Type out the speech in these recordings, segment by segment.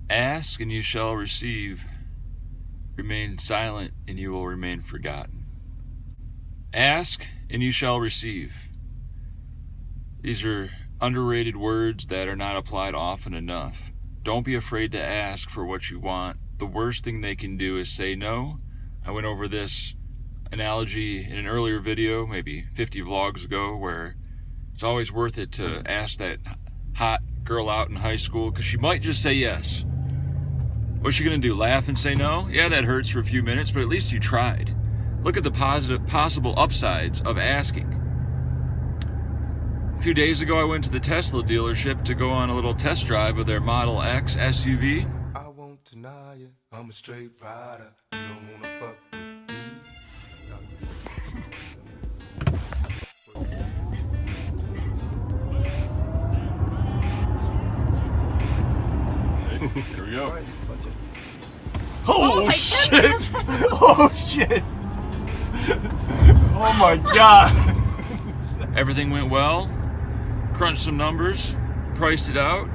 Ask and you shall receive. Remain silent and you will remain forgotten. Ask and you shall receive. These are underrated words that are not applied often enough. Don't be afraid to ask for what you want. The worst thing they can do is say no. I went over this analogy in an earlier video, maybe 50 vlogs ago, where it's always worth it to ask that hot girl out in high school because she might just say yes. What's she gonna do, laugh and say no? Yeah, that hurts for a few minutes, but at least you tried. Look at the possible upsides of asking. A few days ago, I went to the Tesla dealership to go on a little test drive of their Model X SUV. I won't deny it, I'm a straight rider. You don't wanna fuck with me. Here we go. Oh shit! Oh shit! Oh my god! Everything went well. Crunched some numbers, priced it out.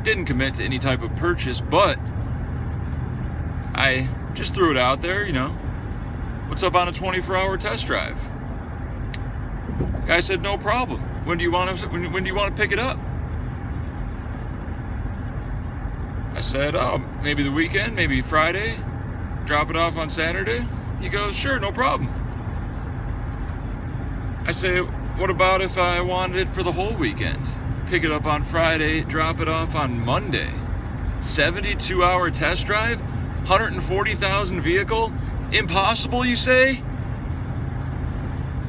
Didn't commit to any type of purchase, but I just threw it out there, you know. What's up on a 24-hour test drive? Guy said, no problem. When do you want to pick it up? I said, oh, maybe the weekend, maybe Friday. Drop it off on Saturday. He goes, sure, no problem. I say, what about if I wanted it for the whole weekend? Pick it up on Friday, drop it off on Monday. 72-hour test drive? 140,000 vehicle? Impossible, you say?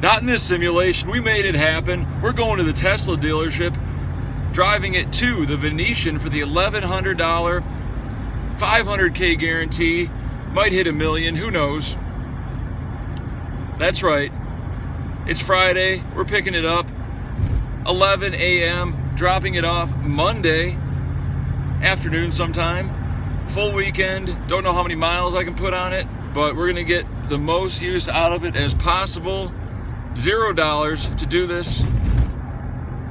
Not in this simulation. We made it happen. We're going to the Tesla dealership, driving it to the Venetian for the $1,100, 500K guarantee. Might hit $1 million, who knows? That's right. It's Friday. We're picking it up 11 a.m., dropping it off Monday afternoon sometime. Full weekend. Don't know how many miles I can put on it, but we're going to get the most use out of it as possible. $0 to do this.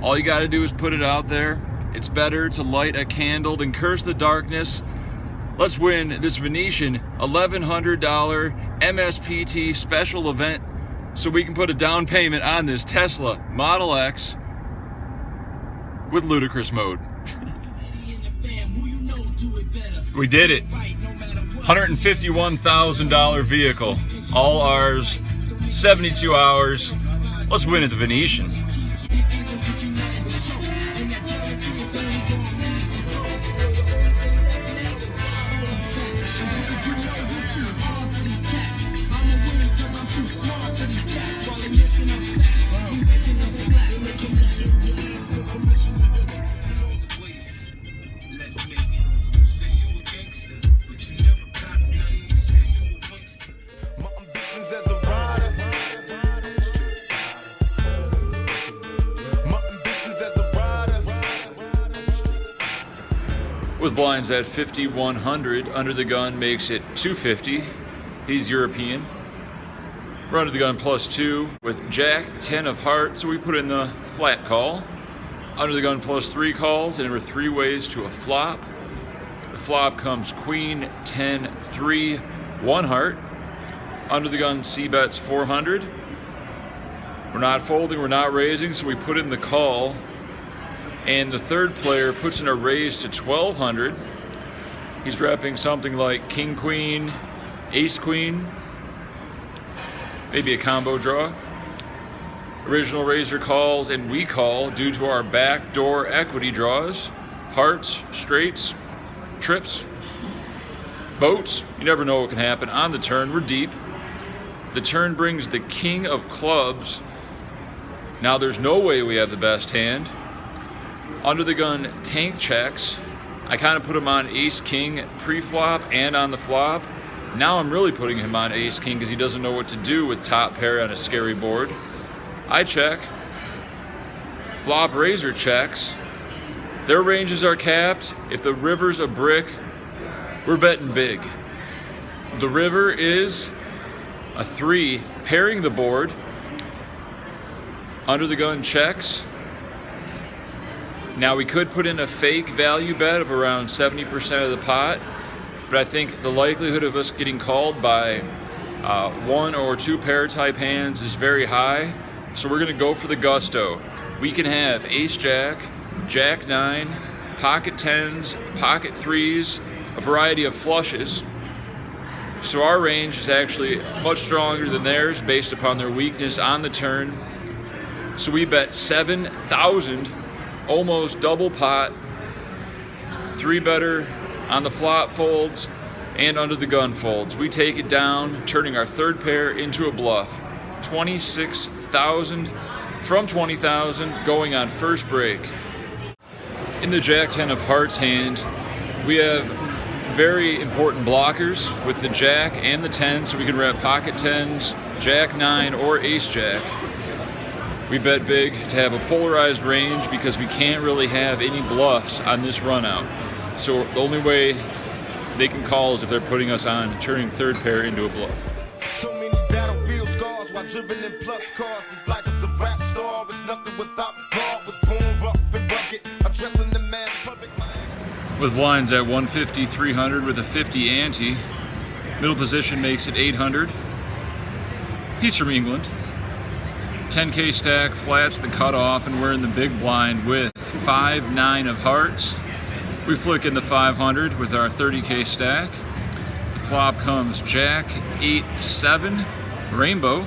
All you got to do is put it out there. It's better to light a candle than curse the darkness. Let's win this Venetian $1,100 MSPT special event so we can put a down payment on this Tesla Model X with ludicrous mode. We did it. $151,000 vehicle. All ours. 72 hours. Let's win at the Venetian. With blinds at 5,100, under the gun makes it 250. He's European. We're under the gun +2 with Jack 10 of hearts, so we put in the flat call. Under the gun +3 calls, and there were 3 ways to a flop. The flop comes Queen 10 3 1 heart. Under the gun C bets 400. We're not folding, we're not raising, so we put in the call. And the third player puts in a raise to 1,200. He's repping something like King Queen, Ace Queen, maybe a combo draw. Original raiser calls and we call due to our backdoor equity draws. Hearts, straights, trips, boats. You never know what can happen. On the turn, we're deep. The turn brings the king of clubs. Now there's no way we have the best hand. Under the gun tank checks. I kind of put him on ace king pre-flop and on the flop. Now I'm really putting him on ace king because he doesn't know what to do with top pair on a scary board. I check. Flop raiser checks. Their ranges are capped. If the river's a brick, we're betting big. The river is a 3, pairing the board. Under the gun checks. Now we could put in a fake value bet of around 70% of the pot, but I think the likelihood of us getting called by one or two pair type hands is very high, so we're going to go for the gusto. We can have ace jack, jack nine, pocket tens, pocket threes, a variety of flushes. So our range is actually much stronger than theirs based upon their weakness on the turn. So we bet 7,000, almost double pot, three better on the flop folds and under the gun folds. We take it down, turning our third pair into a bluff. 26,000 from 20,000 going on first break. In the Jack 10 of hearts hand, we have very important blockers with the Jack and the 10, so we can rep pocket 10s, Jack 9, or Ace Jack. We bet big to have a polarized range because we can't really have any bluffs on this run out. So the only way they can call is if they're putting us on, turning third pair into a bluff. So many battlefield scars while driven in plus cars. It's like it's a rap star. It's nothing without God. Was born rough and rugged. Addressing the man public mind. With blinds at 150, 300 with a 50 ante. Middle position makes it 800. He's from England. 10K stack, flats the cutoff, and we're in the big blind with 5-9 of hearts. We flick in the 500 with our 30K stack. The flop comes Jack, 8-7, rainbow.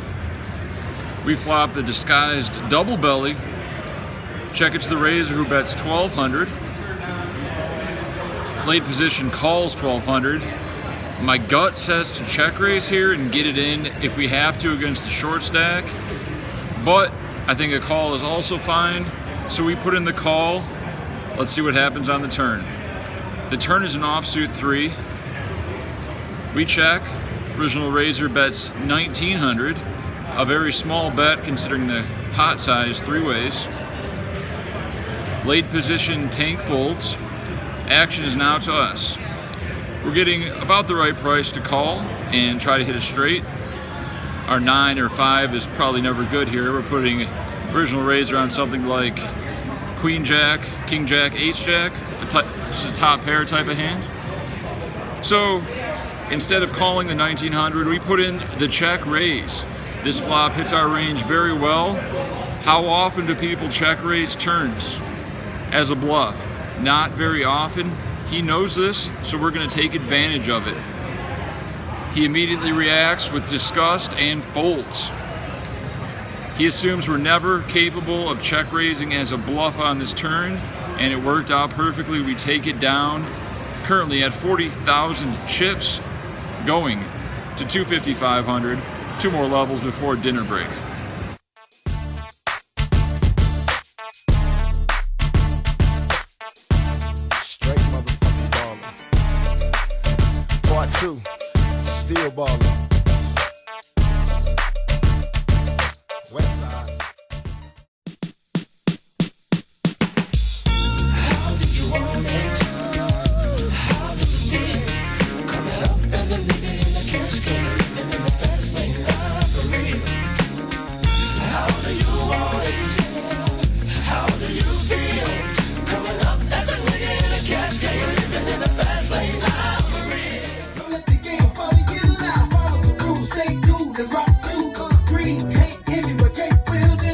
We flop the disguised double belly. Check it to the razor who bets 1,200. Late position calls 1,200. My gut says to check raise here and get it in if we have to against the short stack. But I think a call is also fine, so we put in the call. Let's see what happens on the turn. The turn is an offsuit 3. We check. Original razor bets 1,900. A very small bet considering the pot size 3 ways. Late position tank folds. Action is now to us. We're getting about the right price to call and try to hit a straight. Our 9 or 5 is probably never good here. We're putting original razor on something like Queen Jack, King Jack, Ace Jack, just a top pair type of hand. So instead of calling the 1,900, we put in the check raise. This flop hits our range very well. How often do people check raise turns as a bluff? Not very often. He knows this, so we're going to take advantage of it. He immediately reacts with disgust and folds. He assumes we're never capable of check raising as a bluff on this turn, and it worked out perfectly. We take it down, currently at 40,000 chips, going to 250,500. 2 more levels before dinner break. Straight motherfucking baller. Part 2. Still ballin'. West side. How do you want it? How do you feel? Coming up as a nigga in a cash can, living in the fast lane robbery. How do you want it? How do you feel? Coming up as a nigga in a cash can, living in the fast lane robbery. Don't let the game follow you now. Follow the rules, stay cool and rock too. Green, hate, envy, but cake will do.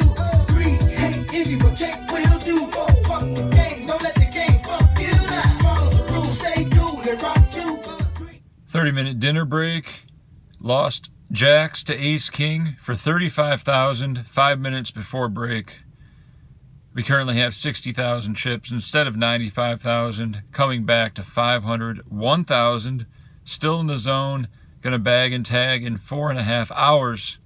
Green, hate, envy, but cake will do. Oh, fuck the game, don't let the game fuck you now. Follow the rules, stay cool and rock too. 30-minute dinner break. Lost jacks to ace king for 35,000 5 minutes before break. We currently have 60,000 chips instead of 95,000, coming back to 500, 1,000, still in the zone, gonna bag and tag in 4.5 hours,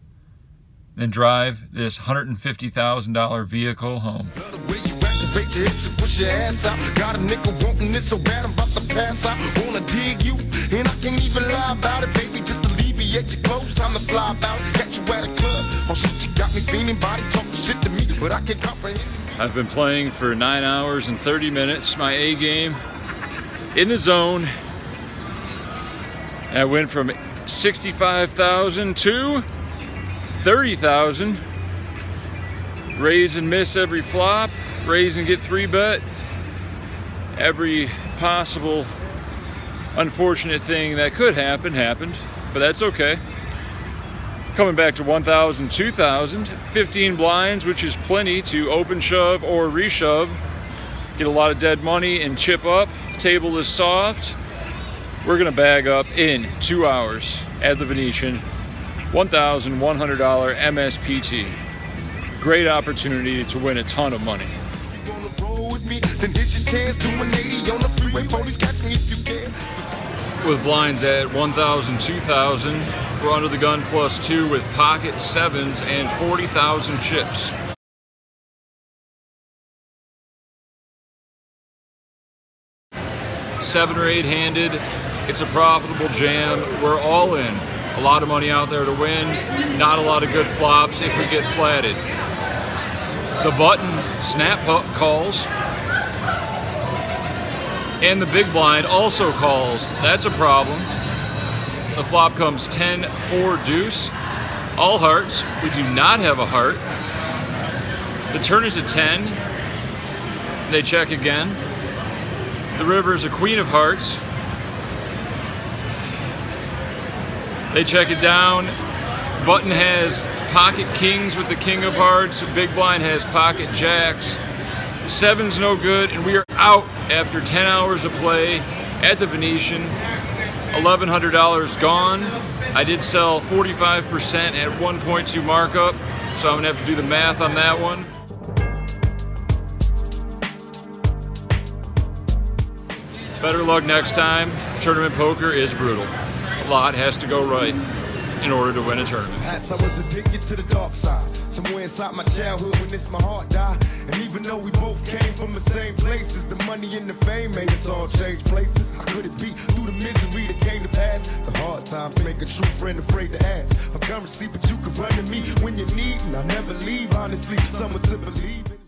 then drive this $150,000 vehicle home. Love the way you activate your hips and push your ass out. Got a nigga wanting this so bad I'm about to pass out. Wanna dig you, and I can't even lie about it, baby. Just alleviate your clothes, time to fly out. Got you at a club, oh shit, you got me feeling, body talking shit to me, but I can't comprehend. I've been playing for 9 hours and 30 minutes, my A game, in the zone. I went from 65,000 to 30,000. Raise and miss every flop, raise and get 3 bet. Every possible unfortunate thing that could happen happened, but that's okay. Coming back to 1,000, 2,000, 15 blinds, which is plenty to open shove or reshove. Get a lot of dead money and chip up. Table is soft. We're gonna bag up in 2 hours at the Venetian. $1,100 MSPT. Great opportunity to win a ton of money. You wanna roll with me? Then here's your chance to an 80 on the freeway. Police catch me if you can. With blinds at 1,000, 2,000, we're under the gun +2 with pocket 7s and 40,000 chips. Seven or eight handed, it's a profitable jam. We're all in. A lot of money out there to win. Not a lot of good flops if we get flatted. The button snap calls. And the big blind also calls. That's a problem. The flop comes 10-4 deuce. All hearts. We do not have a heart. The turn is a 10. They check again. The river is a queen of hearts. They check it down. Button has pocket kings with the king of hearts. Big blind has pocket jacks. Seven's no good, and we are out after 10 hours of play at the Venetian. $1,100 gone. I did sell 45% at 1.2 markup, so I'm gonna have to do the math on that one. Better luck next time. Tournament poker is brutal. A lot has to go right in order to win a tournament. Hats, I was addicted to the dark side. Somewhere inside my childhood when this my heart died. And even though we both came from the same places, the money and the fame made us all change places. How could it be through the misery that came to pass? The hard times make a true friend afraid to ask for currency, but you can run to me when you need, and I'll never leave, honestly. Someone to believe in.